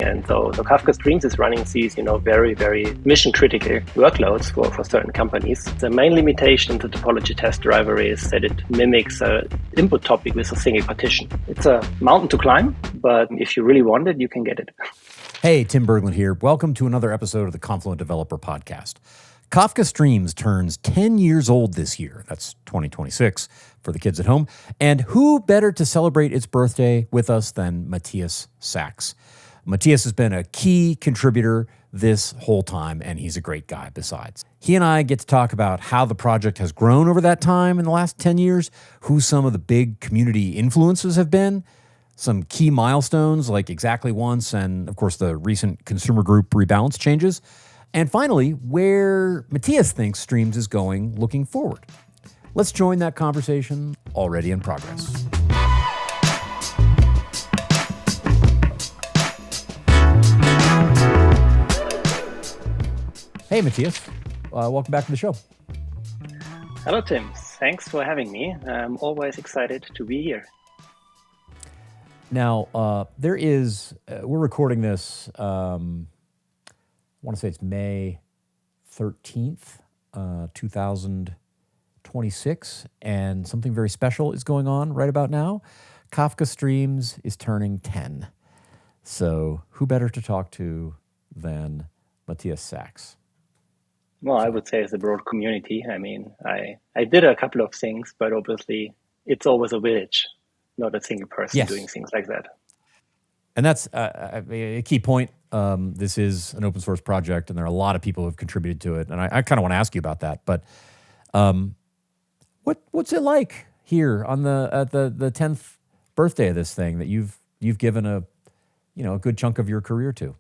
And so Kafka Streams is running these, very, very mission critical workloads for certain companies. The main limitation of the topology test driver is that it mimics an input topic with a single partition. It's a mountain to climb, but if you really want it, you can get it. Hey, Tim Berglund here. Welcome to another episode of the Confluent Developer Podcast. Kafka Streams turns 10 years old this year. That's 2026 for the kids at home. And who better to celebrate its birthday with us than Matthias Sachs? Matthias has been a key contributor this whole time, and he's a great guy besides. He and I get to talk about how the project has grown over that time in the last 10 years, who some of the big community influences have been, some key milestones like exactly once, and of course the recent consumer group rebalance changes. And finally, where Matthias thinks Streams is going looking forward. Let's join that conversation already in progress. Hey, Matthias. Welcome back to the show. Hello, Tim. Thanks for having me. I'm always excited to be here. Now, we're recording this, I want to say it's May 13th, 2026, and something very special is going on right about now. Kafka Streams is turning 10. So who better to talk to than Matthias Sachs? Well, I would say it's a broad community. I mean, I did a couple of things, but obviously it's always a village, not a single person doing things like that. And that's a key point. This is an open source project, and there are a lot of people who have contributed to it. And I kind of want to ask you about that. But what's it like here on the 10th birthday of this thing that you've given a good chunk of your career to?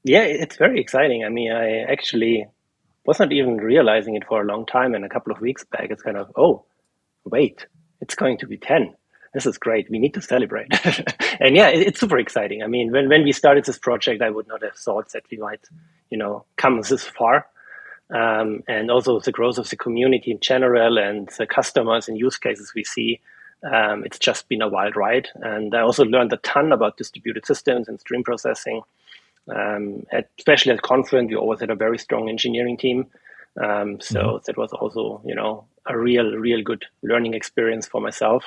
Yeah, it's very exciting. I mean, I actually was not even realizing it for a long time, and a couple of weeks back, it's kind of, oh, wait, it's going to be 10. This is great. We need to celebrate. And yeah, it's super exciting. I mean, when we started this project, I would not have thought that we might, come this far. And also the growth of the community in general and the customers and use cases we see, it's just been a wild ride. And I also learned a ton about distributed systems and stream processing. Especially at Confluent, we always had a very strong engineering team. So that was also, a real good learning experience for myself.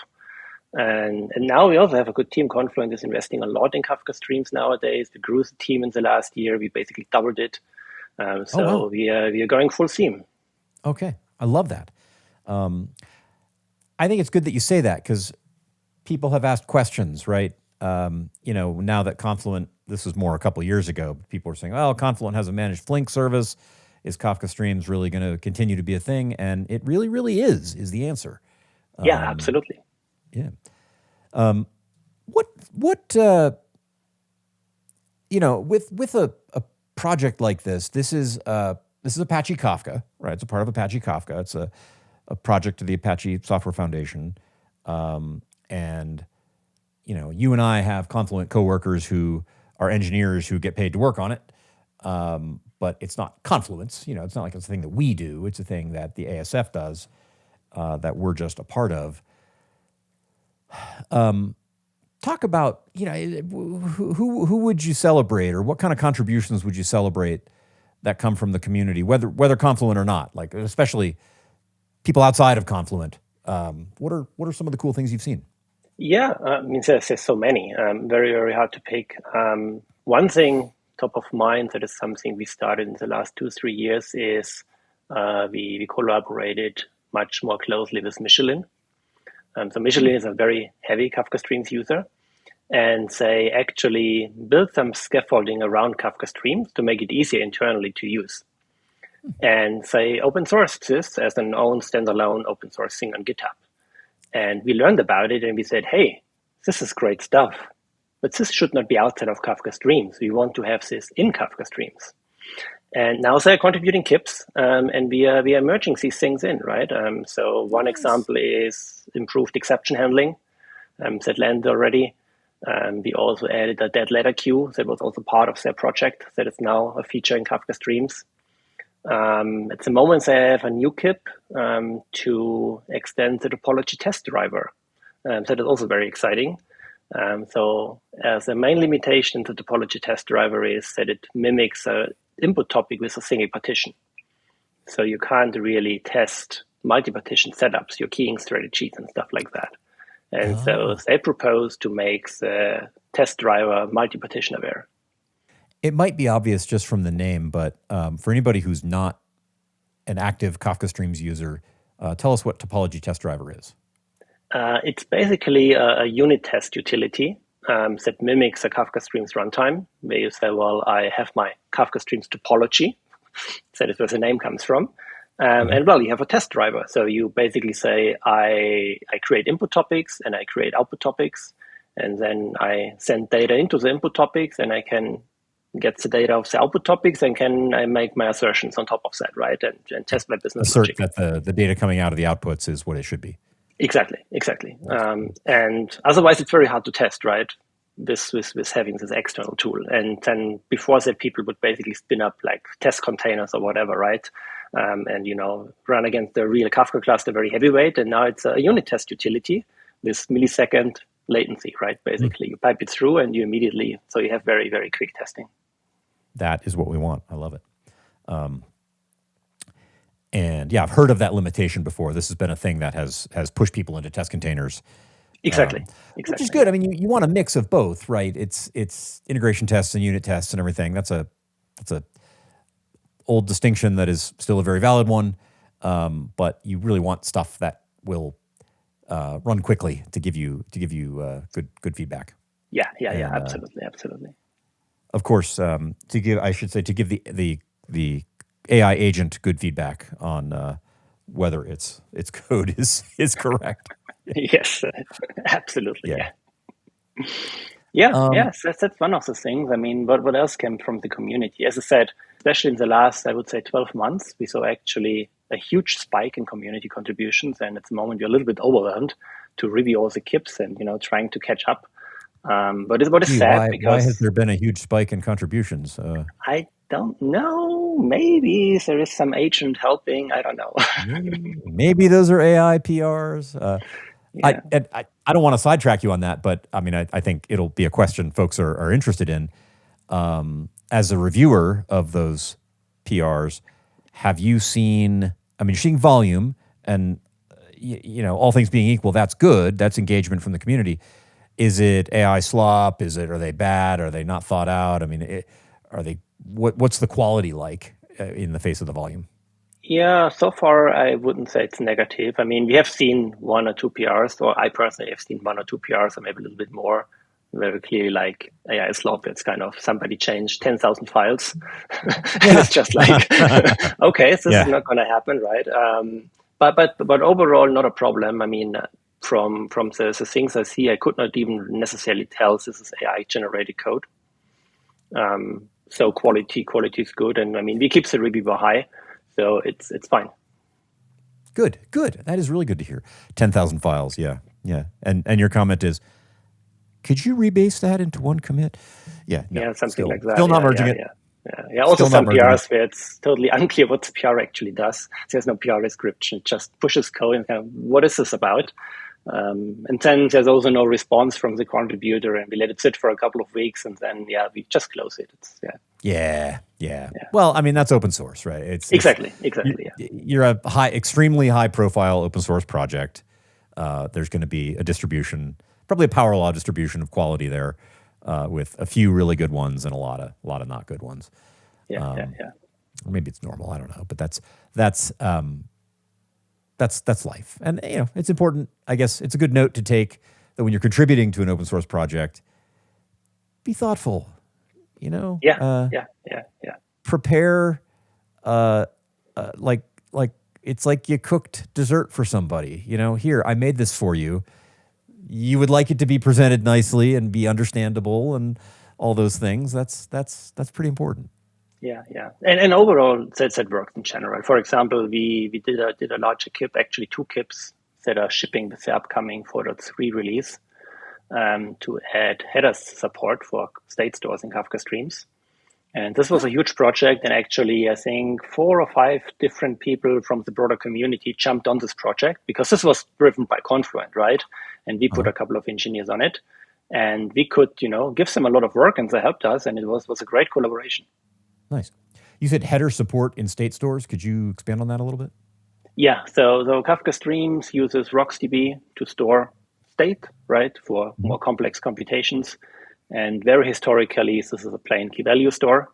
And now we also have a good team. Confluent is investing a lot in Kafka Streams nowadays. We grew the team in the last year. We basically doubled it. We are going full steam. Okay. I love that. I think it's good that you say that because people have asked questions, right? Now that Confluent, this was more a couple of years ago, people were saying, well, Confluent has a managed Flink service. Is Kafka Streams really going to continue to be a thing? And it really, really is the answer. Yeah, absolutely. Yeah. With a project like this is Apache Kafka, right? It's a part of Apache Kafka. It's a project of the Apache Software Foundation. And you and I have Confluent coworkers who are engineers who get paid to work on it. But it's not Confluence, it's not like it's a thing that we do. It's a thing that the ASF does, that we're just a part of. Talk about, who would you celebrate, or what kind of contributions would you celebrate that come from the community, whether Confluent or not, like especially people outside of Confluent. What are some of the cool things you've seen? Yeah, there's so many. Very, very hard to pick. One thing top of mind that is something we started in the last 2-3 years is we collaborated much more closely with Michelin. So Michelin is a very heavy Kafka Streams user, and they actually built some scaffolding around Kafka Streams to make it easier internally to use. And they open sourced this as an own standalone open source thing on GitHub. And we learned about it and we said, hey, this is great stuff, but this should not be outside of Kafka Streams. We want to have this in Kafka Streams. And now they're contributing KIPs, and we are merging these things in, right? So one example is improved exception handling that landed already. We also added a dead letter queue that was also part of their project that is now a feature in Kafka Streams. At the moment, they have a new KIP to extend the topology test driver. That is also very exciting. So as a main limitation, the topology test driver is that it mimics an input topic with a single partition. So you can't really test multi-partition setups, your keying strategies and stuff like that. And so they propose to make the test driver multi-partition aware. It might be obvious just from the name, but for anybody who's not an active Kafka Streams user, tell us what topology test driver is. It's basically a unit test utility that mimics a Kafka Streams runtime, where you say, well, I have my Kafka Streams topology. That is where the name comes from. And well, you have a test driver. So you basically say, I create input topics and I create output topics. And then I send data into the input topics and I can get the data of the output topics and can I make my assertions on top of that, right? And test my business Assert logic. That the data coming out of the outputs is what it should be. Exactly. And otherwise, it's very hard to test, right? This with having this external tool. And then before that, people would basically spin up like test containers or whatever, right? And, run against the real Kafka cluster, very heavyweight. And now it's a unit test utility with millisecond latency, right? Basically, you pipe it through and you immediately, so you have very, very quick testing. That is what we want. I love it. And yeah, I've heard of that limitation before. This has been a thing that has pushed people into test containers. Exactly. Which is good. I mean, you want a mix of both, right? It's integration tests and unit tests and everything. That's a old distinction that is still a very valid one. But you really want stuff that will run quickly to give you good feedback. Yeah, absolutely. Of course, to give the AI agent good feedback on whether its code is correct. Yes, absolutely. Yes, that's one of the things. I mean, what else came from the community? As I said, especially in the last, I would say, 12 months, we saw actually a huge spike in community contributions. And at the moment, we're a little bit overwhelmed to review all the KIPs and, trying to catch up. But what is sad because... Why has there been a huge spike in contributions? I don't know. Maybe there is some agent helping. I don't know. Maybe those are AI PRs. I don't want to sidetrack you on that, but I mean, I think it'll be a question folks are interested in. As a reviewer of those PRs, have you seen? I mean, you're seeing volume, and all things being equal, that's good. That's engagement from the community. Is it AI slop? Are they bad? Are they not thought out? I mean, what's the quality like in the face of the volume? Yeah, so far I wouldn't say it's negative. I mean, we have seen one or two PRs, or I personally have seen one or two PRs, or maybe a little bit more. Very clearly, like AI slop, it's kind of somebody changed 10,000 files. And it's just like, okay, this is not going to happen, right? But overall, not a problem. I mean, from the things I see, I could not even necessarily tell this is AI generated code. So quality is good, and I mean, we keep the review high. So it's fine. Good. That is really good to hear. 10,000 files, yeah. And your comment is, could you rebase that into one commit? Yeah, something like that. Still not merging it. Yeah. Also, some PRs where it's totally unclear what the PR actually does. There's no PR description. It just pushes code and kind of, what is this about? And then there's also no response from the contributor, and we let it sit for a couple of weeks, and then we just close it. Yeah. Well, I mean, that's open source, right? It's exactly. You're a extremely high profile open source project. There's going to be a distribution, probably a power law distribution of quality there, with a few really good ones and a lot of not good ones. Or maybe it's normal. I don't know, but that's life. And it's important. I guess it's a good note to take that when you're contributing to an open source project, be thoughtful. Prepare, like it's like you cooked dessert for somebody. Here, I made this for you. You would like it to be presented nicely and be understandable and all those things. That's pretty important. Yeah. And overall, that worked in general. For example, we did a larger KIP, actually 2 KIPs that are shipping with the upcoming 4.3 release to add headers support for state stores in Kafka Streams. And this was a huge project. And actually, I think 4 or 5 different people from the broader community jumped on this project because this was driven by Confluent, right? And we put a couple of engineers on it. And we could, give them a lot of work, and they helped us, and it was a great collaboration. Nice. You said header support in state stores. Could you expand on that a little bit? Yeah, so Kafka Streams uses RocksDB to store state, right, for more complex computations. And very historically, this is a plain key value store.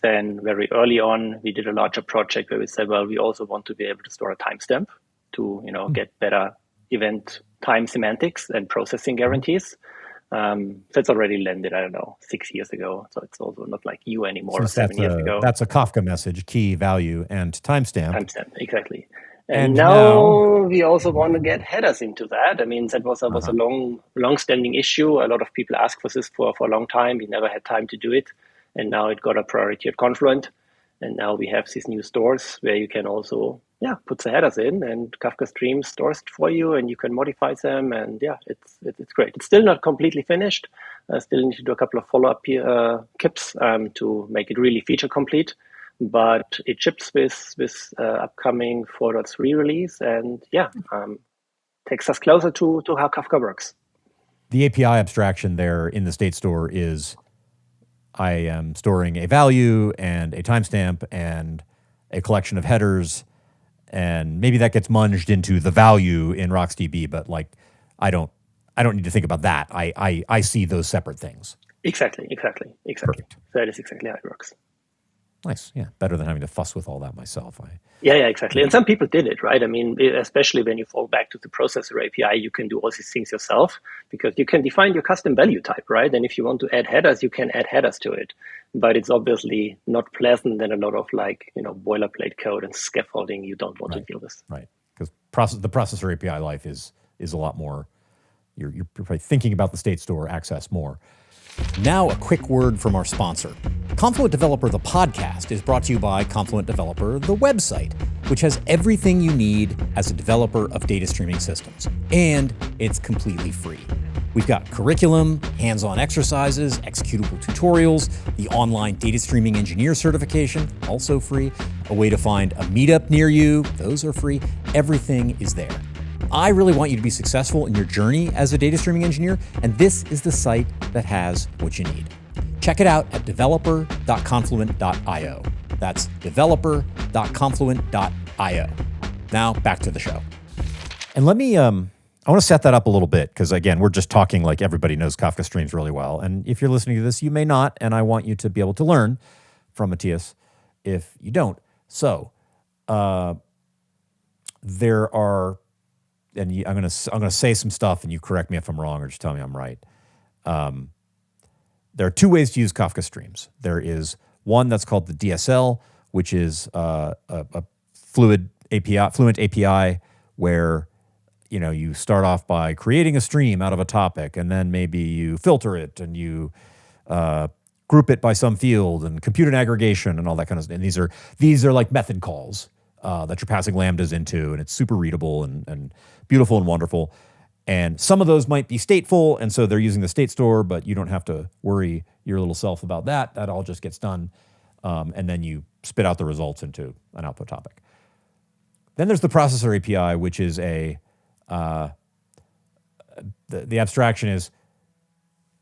Then very early on, we did a larger project where we said, well, we also want to be able to store a timestamp to, get better event time semantics and processing guarantees. That's already landed, I don't know, 6 years ago. So it's also not like you anymore, Since 7 years ago. That's a Kafka message, key, value, and timestamp. Timestamp, exactly. And now we also want to get headers into that. I mean, that was a long-standing issue. A lot of people asked for this for a long time. We never had time to do it. And now it got a priority at Confluent. And now we have these new stores where you can also, put the headers in, and Kafka Streams stores it for you, and you can modify them. And it's great. It's still not completely finished. I still need to do a couple of follow-up kips to make it really feature complete. But it ships with upcoming 4.3 release, and takes us closer to how Kafka works. The API abstraction there in the state store is I am storing a value and a timestamp and a collection of headers, and maybe that gets munged into the value in RocksDB, but like I don't need to think about that. I see those separate things. Exactly. Perfect. That is exactly how it works. Nice. Yeah. Better than having to fuss with all that myself. Yeah, exactly. And some people did it, right? I mean, especially when you fall back to the processor API, you can do all these things yourself because you can define your custom value type, right? And if you want to add headers, you can add headers to it. But it's obviously not pleasant and a lot of boilerplate code and scaffolding you don't want to deal with. Right. Because the processor API life is a lot more, you're probably thinking about the state store access more. Now, a quick word from our sponsor. Confluent Developer, the podcast, is brought to you by Confluent Developer, the website, which has everything you need as a developer of data streaming systems. And it's completely free. We've got curriculum, hands-on exercises, executable tutorials, the online data streaming engineer certification, also free, a way to find a meetup near you, those are free. Everything is there. I really want you to be successful in your journey as a data streaming engineer, and this is the site that has what you need. Check it out at developer.confluent.io. That's developer.confluent.io. Now, back to the show. And let me, I want to set that up a little bit, because again, we're just talking like everybody knows Kafka Streams really well. And if you're listening to this, you may not, and I want you to be able to learn from Matthias if you don't. So, there are, and I'm gonna say some stuff, and you correct me if I'm wrong, or just tell me I'm right. There are two ways to use Kafka Streams. There is one that's called the DSL, which is a fluent API, where you start off by creating a stream out of a topic, and then maybe you filter it and you group it by some field and compute an aggregation and all that kind of stuff. And these are like method calls that you're passing lambdas into, and it's super readable and beautiful and wonderful. And some of those might be stateful, and so they're using the state store, but you don't have to worry your little self about that. That all just gets done, and then you spit out the results into an output topic. Then there's the processor API, which is the abstraction is,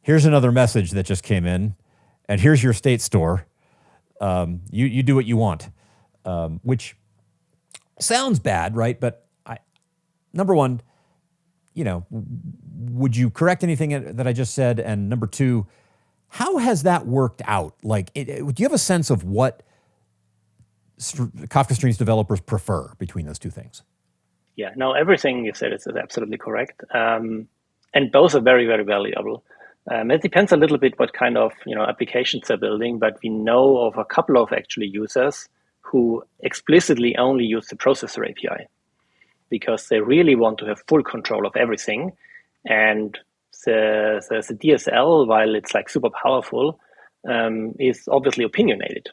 here's another message that just came in, and here's your state store. You do what you want, which sounds bad, right? But number one, would you correct anything that I just said? And number two, how has that worked out? Like, do you have a sense of what Kafka Streams developers prefer between those two things? Yeah, no, everything you said is absolutely correct. And both are very, very valuable. It depends a little bit what kind of applications they're building, but we know of a couple of actually users who explicitly only use the processor API because they really want to have full control of everything. And the DSL, while it's like super powerful, is obviously opinionated.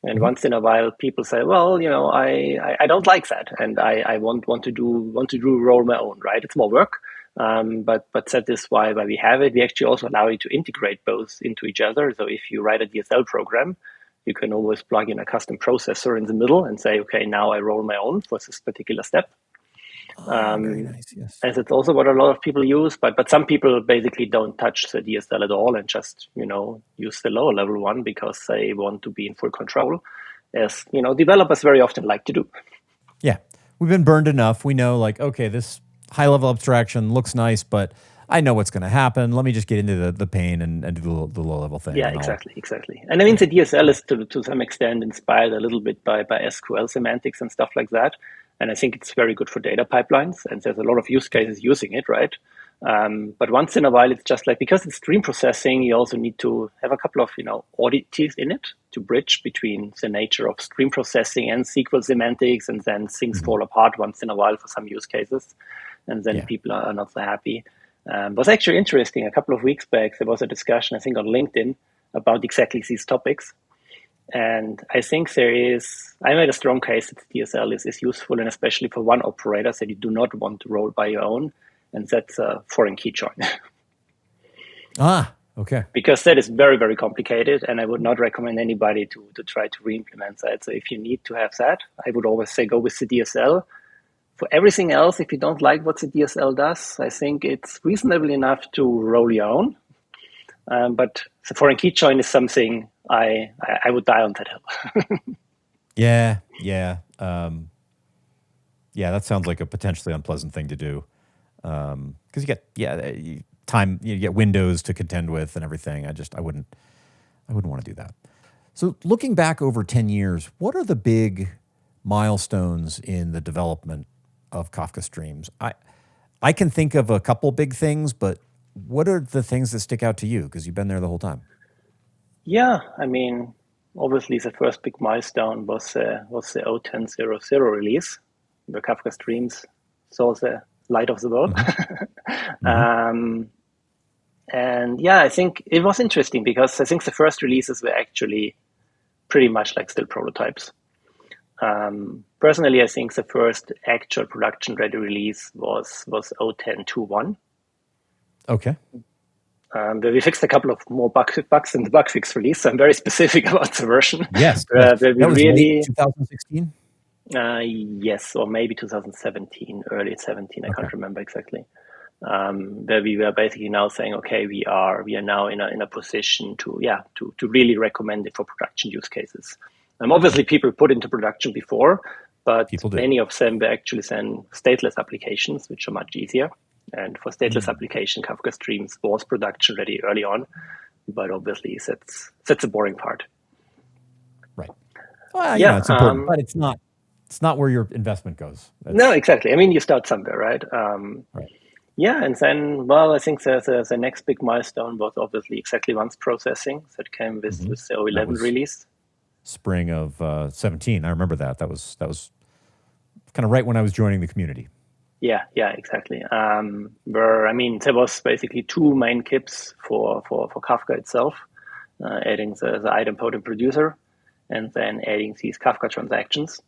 And once in a while, people say, "Well, I don't like that, and I want to roll my own." Right? It's more work, but that is why we have it. We actually also allow you to integrate both into each other. So if you write a DSL program, you can always plug in a custom processor in the middle and say, "Okay, now I roll my own for this particular step." Very nice. Yes. As it's also what a lot of people use, but some people basically don't touch the DSL at all and just use the lower level one because they want to be in full control, as developers very often like to do. Yeah, we've been burned enough. We know, like, okay, this high level abstraction looks nice, but I know what's going to happen. Let me just get into the pain and do the low level thing. Yeah, exactly. And I mean, the DSL is to some extent inspired a little bit by SQL semantics and stuff like that. And I think it's very good for data pipelines. And there's a lot of use cases using it, right? But once in a while, it's just like, because it's stream processing, you also need to have a couple of, oddities in it to bridge between the nature of stream processing and SQL semantics. And then things fall apart once in a while for some use cases. And then people are not so happy. It was actually interesting. A couple of weeks back, there was a discussion, I think, on LinkedIn about exactly these topics. And I think I made a strong case that DSL is useful, and especially for one operator that you do not want to roll by your own, and that's a foreign key join. Okay. Because that is very, very complicated, and I would not recommend anybody to try to re-implement that. So if you need to have that, I would always say go with the DSL. For everything else, if you don't like what the DSL does, I think it's reasonable enough to roll your own. But the foreign key join is something I would die on that hill. Yeah. That sounds like a potentially unpleasant thing to do. Because you get Windows to contend with and everything. I wouldn't want to do that. So looking back over 10 years, what are the big milestones in the development of Kafka Streams? I can think of a couple big things, but what are the things that stick out to you? Because you've been there the whole time. Yeah, I mean, obviously the first big milestone was the 0.10.0.0 release, where Kafka Streams saw the light of the world. And yeah, I think it was interesting because I think the first releases were actually pretty much like still prototypes. Personally, I think the first actual production-ready release was 0.10.2.1. Okay. Where we fixed a couple of more bugs in the bug fix release. So I'm very specific about the version. Yes. Where we that was really 2016? Yes, or maybe 2017, early 17. I can't remember exactly. Where we were basically now saying, okay, we are now in a position to really recommend it for production use cases. Obviously, people put into production before, but many of them were actually then stateless applications, which are much easier. And for stateless application, Kafka Streams was production ready early on, but obviously that's a boring part. Right. Well, yeah, it's important, but it's not where your investment goes. No, exactly. I mean, you start somewhere, right? Right. Yeah, and then, I think the next big milestone was obviously exactly once processing that came with the 0.11 release. Spring of 17. I remember that. That was kind of right when I was joining the community. Yeah, exactly. There was basically two main kits for Kafka itself, adding the idempotent producer and then adding these Kafka transactions.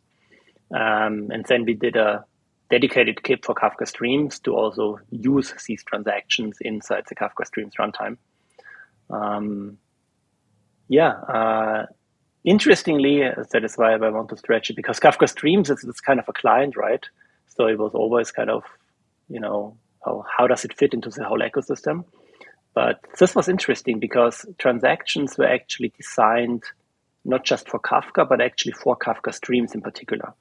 And then we did a dedicated kit for Kafka Streams to also use these transactions inside the Kafka Streams runtime. Interestingly, that is why I want to stretch it, because Kafka Streams is kind of a client, right? So it was always kind of, how does it fit into the whole ecosystem? But this was interesting because transactions were actually designed not just for Kafka, but actually for Kafka Streams in particular.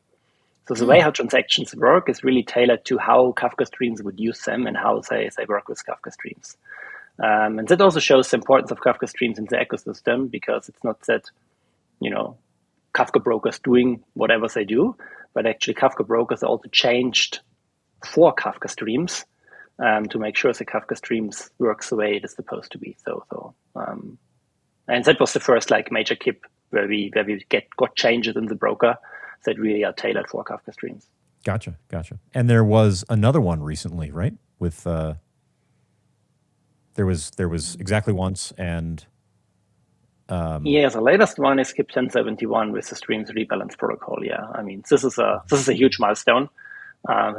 So the way how transactions work is really tailored to how Kafka Streams would use them and how they work with Kafka Streams. And that also shows the importance of Kafka Streams in the ecosystem, because it's not that, Kafka brokers doing whatever they do, but actually Kafka brokers also changed for Kafka Streams to make sure the Kafka Streams works the way it is supposed to be. And that was the first major kip where we got changes in the broker that really are tailored for Kafka Streams. Gotcha. And there was another one recently, right? With there was exactly once, and the latest one is KIP 1071 with the Streams Rebalance Protocol. Yeah, I mean, this is a huge milestone.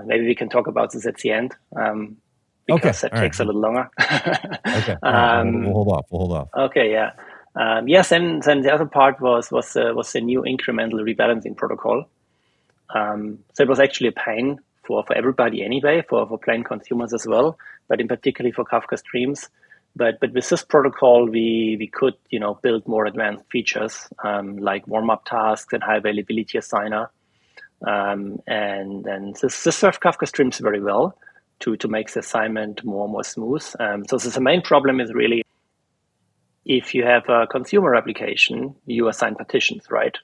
Maybe we can talk about this at the end, because that takes a little longer. Okay, we'll hold off. Okay, yeah. Then the other part was the new incremental rebalancing protocol. So it was actually a pain for everybody anyway, for plain consumers as well, but in particular for Kafka streams. But with this protocol, we could build more advanced features like warm-up tasks and high availability assigner, and this served Kafka streams very well to make the assignment more smooth. So the main problem is really if you have a consumer application, you assign partitions, right?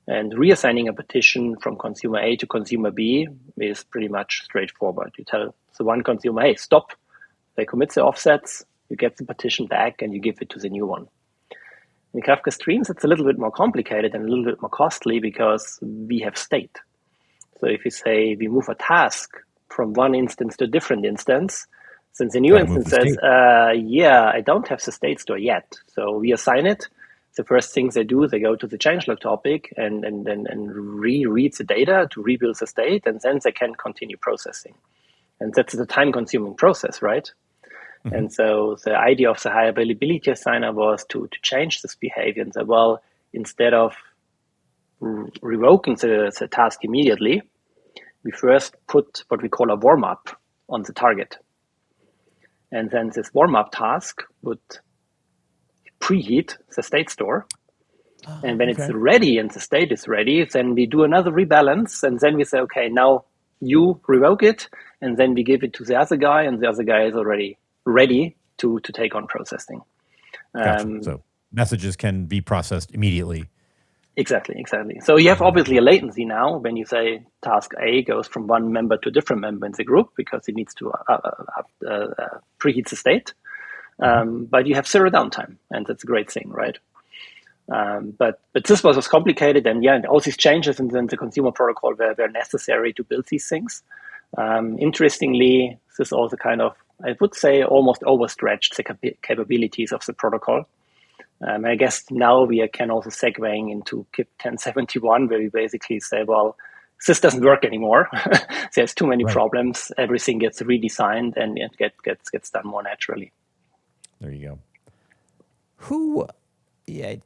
And reassigning a partition from consumer A to consumer B is pretty much straightforward. You tell the one consumer, hey, stop. They commit the offsets, you get the partition back, and you give it to the new one. In Kafka streams, it's a little bit more complicated and a little bit more costly because we have state. So if you say we move a task from one instance to a different instance, since the new instance says, I don't have the state store yet. So we assign it. The first things they do, they go to the changelog topic and reread the data to rebuild the state, and then they can continue processing. And that's a time-consuming process, right? Mm-hmm. And so the idea of the high availability assigner was to change this behavior and say, well, instead of revoking the task immediately, we first put what we call a warm-up on the target. And then this warm-up task would preheat the state store. And when it's ready and the state is ready, then we do another rebalance. And then we say, okay, now you revoke it. And then we give it to the other guy. And the other guy is already ready to take on processing. Gotcha. So messages can be processed immediately. Exactly. So you have obviously a latency now when you say task A goes from one member to a different member in the group because it needs to preheat the state. But you have zero downtime, and that's a great thing, right? But this was complicated, and all these changes in the consumer protocol were necessary to build these things. Interestingly, this also kind of, I would say, almost overstretched the capabilities of the protocol. I guess now we can also segueing into KIP 1071, where we basically say, well, this doesn't work anymore. There's too many problems. Everything gets redesigned, and it gets done more naturally. There you go.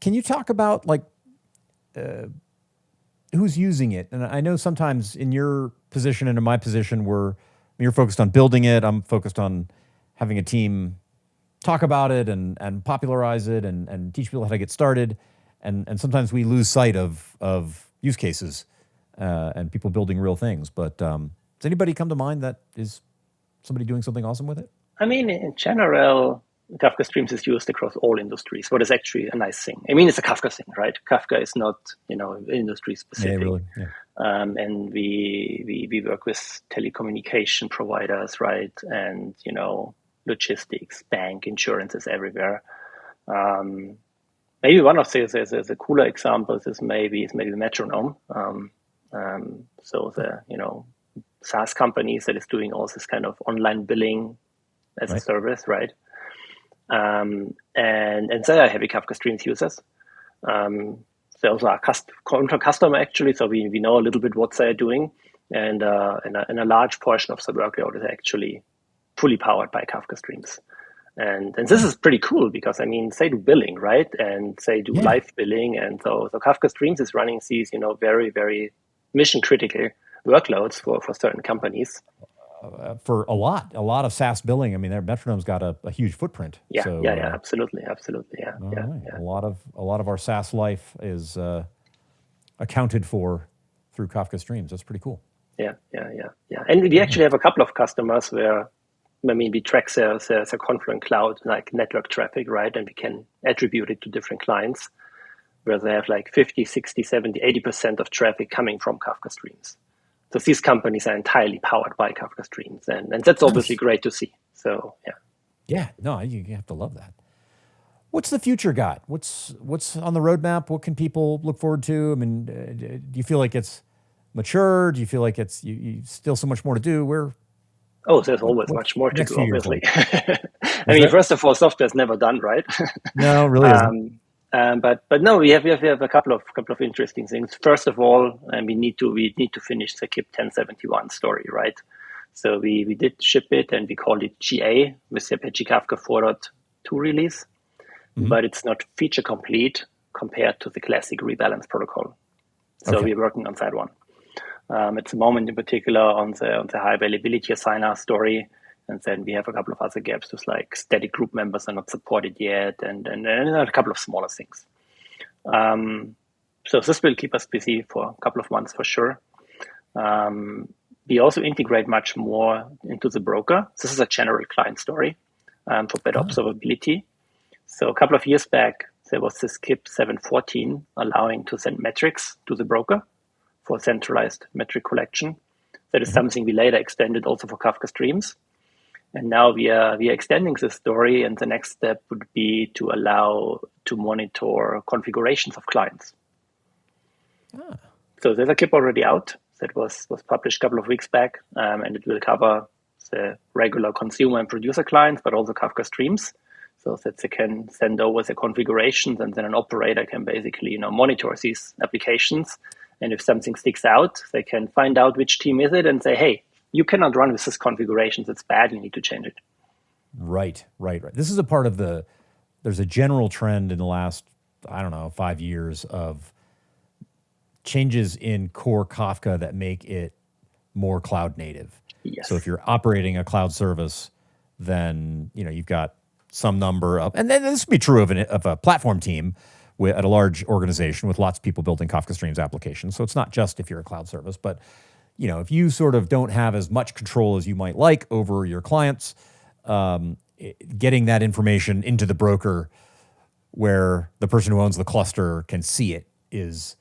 Can you talk about who's using it? And I know sometimes in your position and in my position, you're focused on building it. I'm focused on having a team talk about it and popularize it and teach people how to get started. And sometimes we lose sight of use cases and people building real things. But does anybody come to mind that is somebody doing something awesome with it? I mean, in general, Kafka streams is used across all industries, what is actually a nice thing. I mean, it's a Kafka thing, right? Kafka is not, industry specific. Yeah, really. Yeah. And we work with telecommunication providers, right? And, logistics, bank, insurances everywhere. Maybe one of the cooler examples is maybe the metronome. So the, SaaS companies that is doing all this kind of online billing as a service, right? And they are heavy Kafka streams users. They also are customer actually, so we know a little bit what they're doing, and a large portion of the workload is actually fully powered by Kafka streams. And this is pretty cool because, I mean, they do billing, right? And they do live billing. And so Kafka streams is running these, very, very mission critical workloads for certain companies. For a lot of SaaS billing. I mean, their metronome's got a huge footprint. Yeah, absolutely. Yeah. A lot of our SaaS life is accounted for through Kafka streams. That's pretty cool. Yeah. And we actually have a couple of customers where, we track their Confluent Cloud, like network traffic, right? And we can attribute it to different clients where they have like 50, 60, 70, 80% of traffic coming from Kafka streams. So these companies are entirely powered by Kafka streams. And that's obviously great to see. So, yeah. Yeah, no, you have to love that. What's the future got? What's on the roadmap? What can people look forward to? I mean, do you feel like it's mature? Do you feel like it's you still so much more to do? There's always much more to do, obviously. First of all, software is never done, right? No, really isn't. But no, we have a couple of interesting things. First of all, we need to finish the KIP 1071 story, right? So we did ship it and we called it GA with the Apache Kafka 4.2 release, but it's not feature complete compared to the classic rebalance protocol. So we're working on that one. At the moment, in particular, on the high availability assigner story. And then we have a couple of other gaps with like static group members are not supported yet, and a couple of smaller things. So this will keep us busy for a couple of months for sure. We also integrate much more into the broker. This is a general client story for better observability. So a couple of years back, there was this KIP 714 allowing to send metrics to the broker for centralized metric collection. That is something we later extended also for Kafka streams. And now we are extending this story, and the next step would be to allow to monitor configurations of clients. So there's a KIP already out that was published a couple of weeks back, and it will cover the regular consumer and producer clients, but also Kafka streams, so that they can send over their configurations, and then an operator can basically monitor these applications. And if something sticks out, they can find out which team is it and say, hey, you cannot run with this configuration. It's bad. You need to change it. Right. This is a part of there's a general trend in the last, 5 years of changes in core Kafka that make it more cloud native. Yes. So if you're operating a cloud service, then, you've got some number of, and then this would be true of a platform team at a large organization with lots of people building Kafka Streams applications. So it's not just if you're a cloud service, but if you sort of don't have as much control as you might like over your clients, getting that information into the broker where the person who owns the cluster can see it is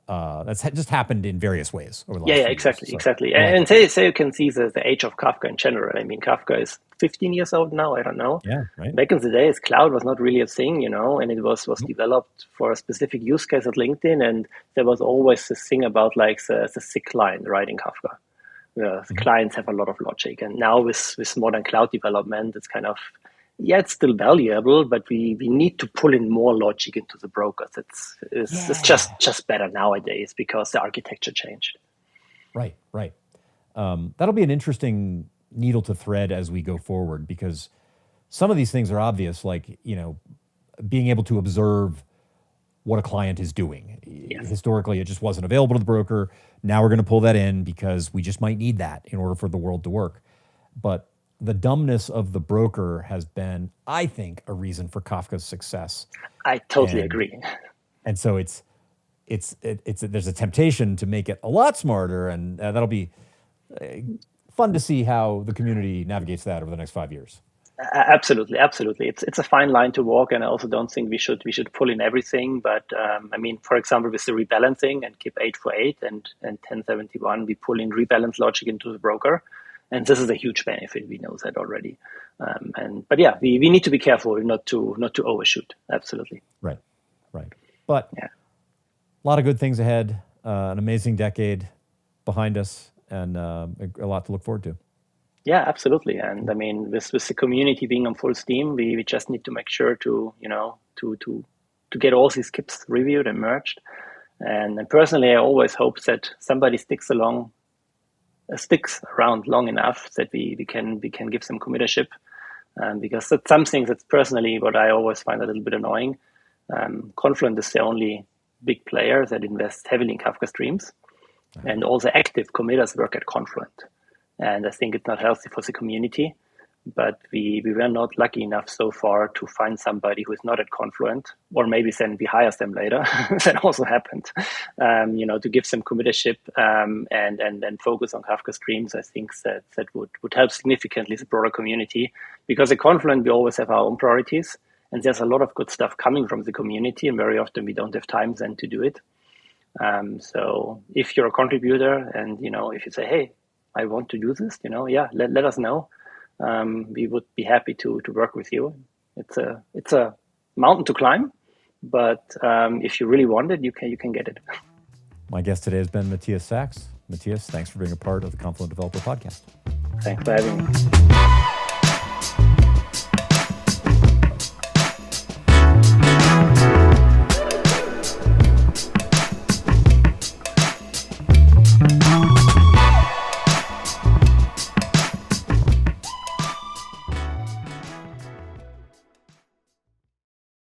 that's just happened in various ways over the last few years. Exactly. And say you can see the age of Kafka in general. I mean, Kafka is 15 years old now. I don't know. Yeah, right. Back in the days, cloud was not really a thing, and it was developed for a specific use case at LinkedIn. And there was always this thing about like the sick client writing Kafka. The clients have a lot of logic. And now with modern cloud development, it's kind of, it's still valuable, but we need to pull in more logic into the brokers. It's just better nowadays because the architecture changed. Right. That'll be an interesting needle to thread as we go forward, because some of these things are obvious, like, being able to observe what a client is doing. Yes. Historically, it just wasn't available to the broker. Now we're going to pull that in because we just might need that in order for the world to work. But the dumbness of the broker has been, I think, a reason for Kafka's success. I totally agree. And so there's a temptation to make it a lot smarter, and that'll be fun to see how the community navigates that over the next 5 years. Absolutely. It's a fine line to walk, and I also don't think we should pull in everything. But for example, with the rebalancing and KIP 848 and 1071, we pull in rebalance logic into the broker. And this is a huge benefit. We know that already. We need to be careful not to overshoot. Absolutely. Right. But a lot of good things ahead. An amazing decade behind us, and a lot to look forward to. Yeah, absolutely. And with the community being on full steam, we just need to make sure to get all these KIPs reviewed and merged. And personally, I always hope that somebody sticks around long enough that we can give some committership, because that's something that's personally what I always find a little bit annoying. Confluent is the only big player that invests heavily in Kafka streams, and all the active committers work at Confluent, and I think it's not healthy for the community. But we were not lucky enough so far to find somebody who is not at Confluent, or maybe then we hire them later. That also happened, to give some committership and focus on Kafka streams. I think that would help significantly the broader community, because at Confluent we always have our own priorities, and there's a lot of good stuff coming from the community, and very often we don't have time then to do it. So if you're a contributor and if you say, hey, I want to do this, let us know. We would be happy to work with you. It's a mountain to climb, but if you really want it, you can get it. My guest today has been Matthias Sachs. Matthias, thanks for being a part of the Confluent Developer Podcast. Thanks for having me.